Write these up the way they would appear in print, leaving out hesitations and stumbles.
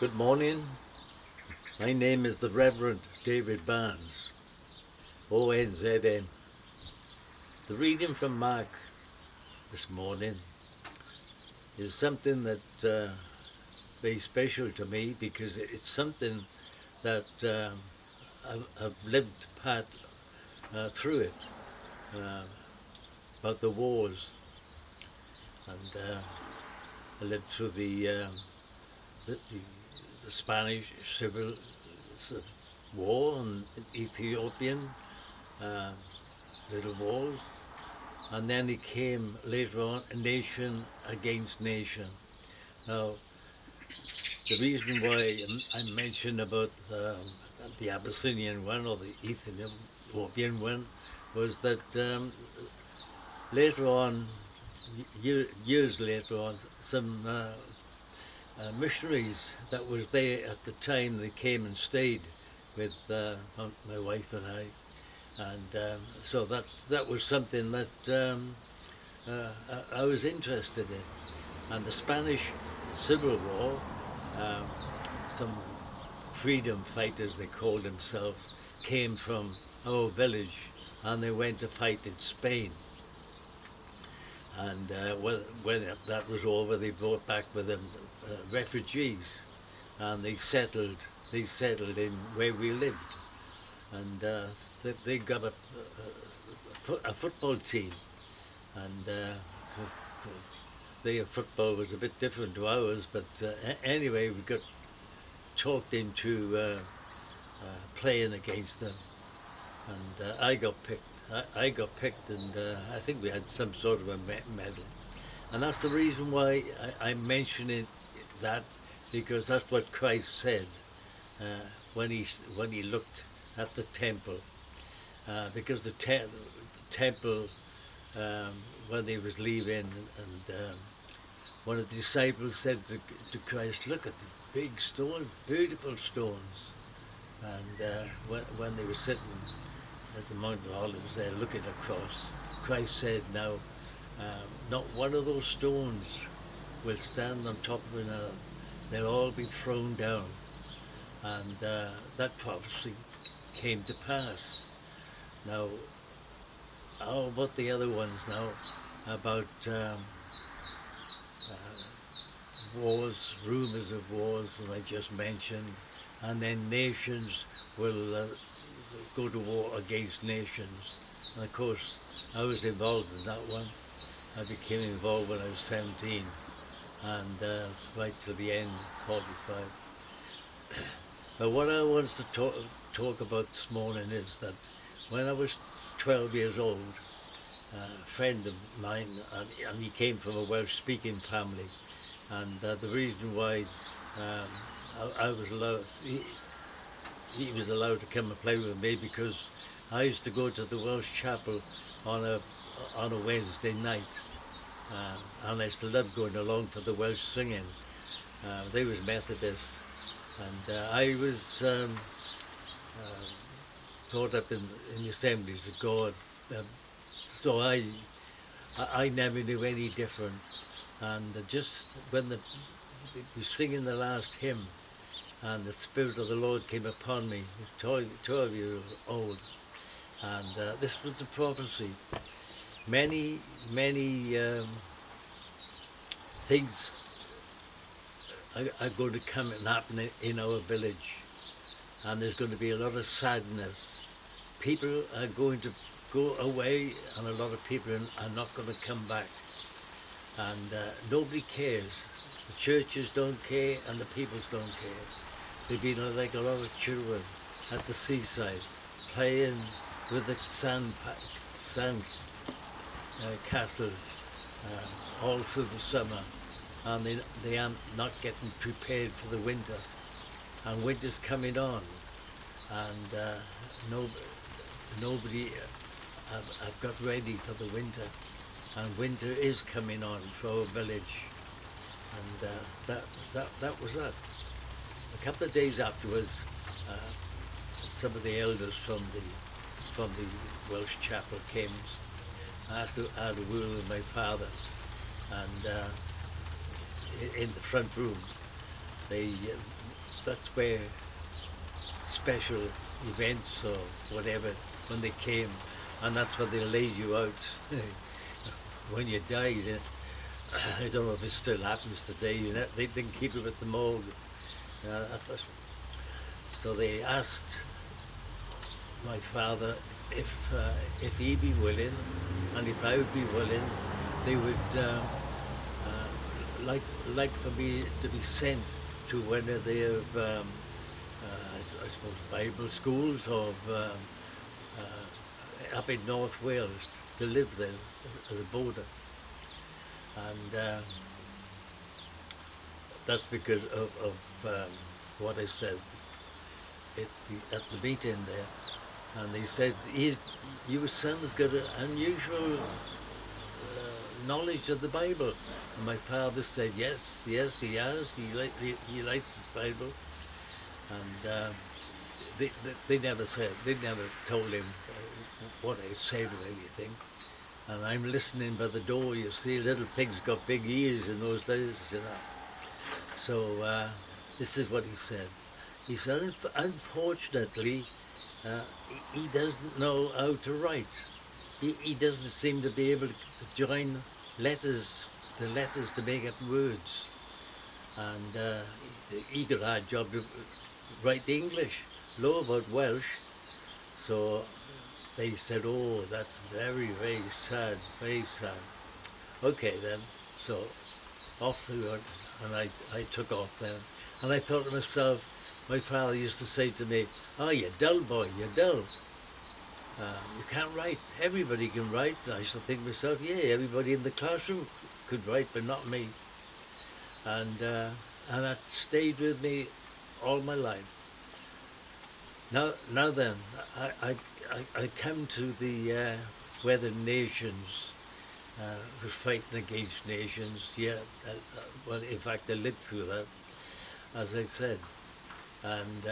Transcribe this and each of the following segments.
Good morning. My name is the Reverend David Barnes, ONZM. The reading from Mark this morning is something that very special to me because it's something that I've lived part through it, uh, about the wars, and I lived through the, the, the Spanish Civil War and Ethiopian uh, little wars, and then it came later on nation against nation. Now, the reason why I mentioned about the Abyssinian one or the Ethiopian one was that later on, years later on, some missionaries that was there at the time, they came and stayed with my wife and and so that was something that I was interested in. And the Spanish Civil War, um, some freedom fighters, they called themselves, came from our village and they went to fight in Spain. And when that was over, they brought back with them refugees, and they settled in where we lived, and they got a football team, and their football was a bit different to ours, but anyway, we got talked into playing against them, and I got picked. I got picked, and I think we had some sort of a medal, and that's the reason why I mention that, because that's what Christ said uh, when he looked at the temple, because the temple, um, when he was leaving, and one of the disciples said to Christ, "Look at the big stone, beautiful stones," and when they were sitting at the Mount of Olives there looking across, Christ said, "Now, not one of those stones will stand on top of another. They'll all be thrown down." And that prophecy came to pass. Now, how about the other ones now? About wars, rumors of wars that I just mentioned, and then nations will go to war against nations. And of course, I was involved in that one. I became involved when I was 17, and right to the end, 45. But what I want to talk about this morning is that when I was 12 years old, a friend of mine, and he came from a Welsh-speaking family, and the reason why I was allowed, he was allowed to come and play with me because I used to go to the Welsh chapel on a Wednesday night, and I used to love going along for the Welsh singing. They was Methodist, and I was brought up in the Assemblies of God, so I never knew any different. And just when we were singing the last hymn, and the Spirit of the Lord came upon me, I was 12 years old, and this was the prophecy. Many things are going to come and happen in our village, and there's going to be a lot of sadness. People are going to go away, and a lot of people are not going to come back, and nobody cares. The churches don't care, and the peoples don't care. They've been like a lot of children at the seaside, playing with the sand castles all through the summer, and they are not getting prepared for the winter. And winter's coming on, and nobody have got ready for the winter, and winter is coming on for our village, and that was that. A couple of days afterwards, some of the elders from the Welsh chapel came, asked to have a word with my father, and in the front room, they that's where special events or whatever, when they came, and that's where they laid you out when you died. I don't know if it still happens today. They didn't keep it at the morgue. So they asked my father if he'd be willing, and if I would be willing, they would like for me to be sent to one of their I suppose Bible schools or up in North Wales to live there as a boarder, and that's because of what I said at the meeting there. And they said, your son's got an unusual knowledge of the Bible. And my father said, yes, he has. He likes his Bible. And they never told him what I said or anything. And I'm listening by the door. You see, little pigs got big ears in those days, So this is what he said. He said, unfortunately, he doesn't know how to write. He doesn't seem to be able to join the letters to make up words. And he got a hard job to write English, low about Welsh. So they said, oh, that's very, very sad, very sad. Okay then, so off they went, and I took off then. And I thought to myself, my father used to say to me, oh, you're dull, boy, you're dull. You can't write. Everybody can write. And I used to think to myself, yeah, everybody in the classroom could write, but not me. And that stayed with me all my life. Now then, I come to the where the nations were fighting against nations. Yeah, well, in fact, I lived through that, as I said. And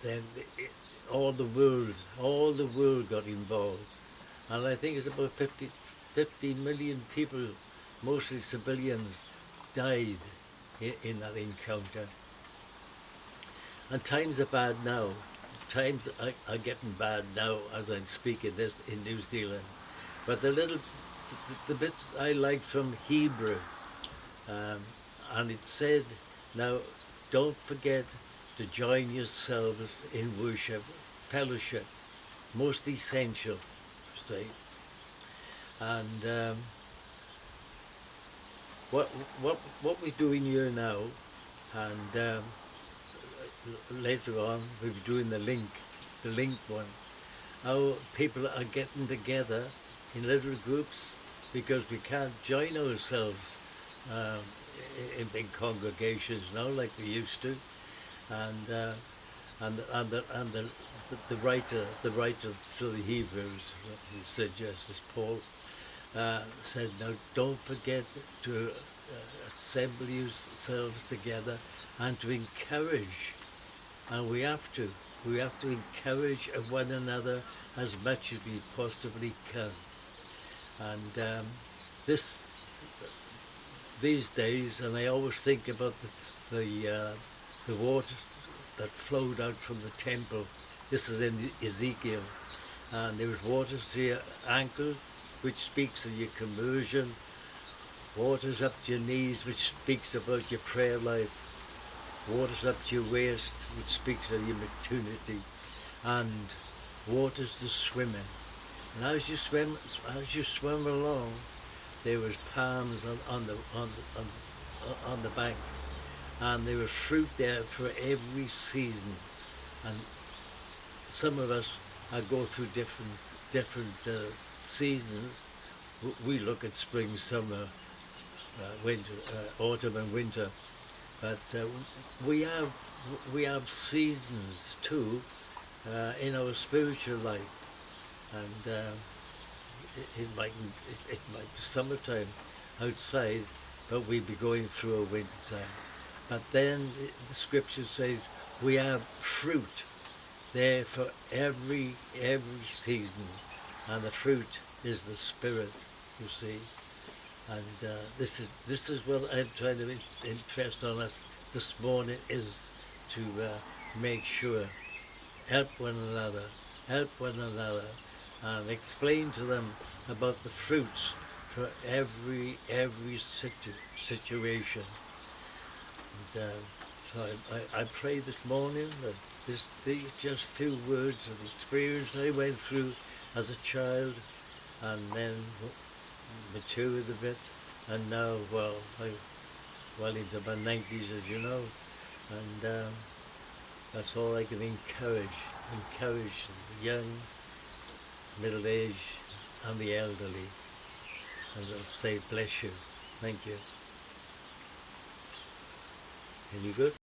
then all the world got involved. And I think it's about 15 million people, mostly civilians, died in that encounter. And times are bad now. Times are getting bad now as I'm speaking this in New Zealand. But the bits I liked from Hebrew, and it said, now don't forget to join yourselves in worship, fellowship, most essential, see. And what we're doing here now, and later on we'll be doing the link one, how people are getting together in little groups because we can't join ourselves in big congregations now like we used to. And the writer to the Hebrews, who said Justice Paul, said, now don't forget to assemble yourselves together and to encourage. And we have to encourage one another as much as we possibly can. And these days, and I always think about the water that flowed out from the temple. This is in Ezekiel, and there was water to your ankles, which speaks of your conversion. Waters up to your knees, which speaks about your prayer life. Waters up to your waist, which speaks of your maturity. And waters to swim in. And as you swim along, there was palms on the bank. And there was fruit there for every season. And some of us go through different seasons. We look at spring, summer, winter, autumn and winter. But we have seasons too in our spiritual life. And it might be summertime outside, but we'd be going through a winter time. But then the scripture says we have fruit there for every season, and the fruit is the Spirit, you see. And this is what I'm trying to impress on us this morning, is to make sure, help one another, and explain to them about the fruits for every situation. And, so I pray this morning that these just few words of the experience I went through as a child, and then matured a bit, and now, well into my 90s, as you know, and that's all I can encourage the young, middle-aged, and the elderly, and I'll say bless you, thank you. Any good?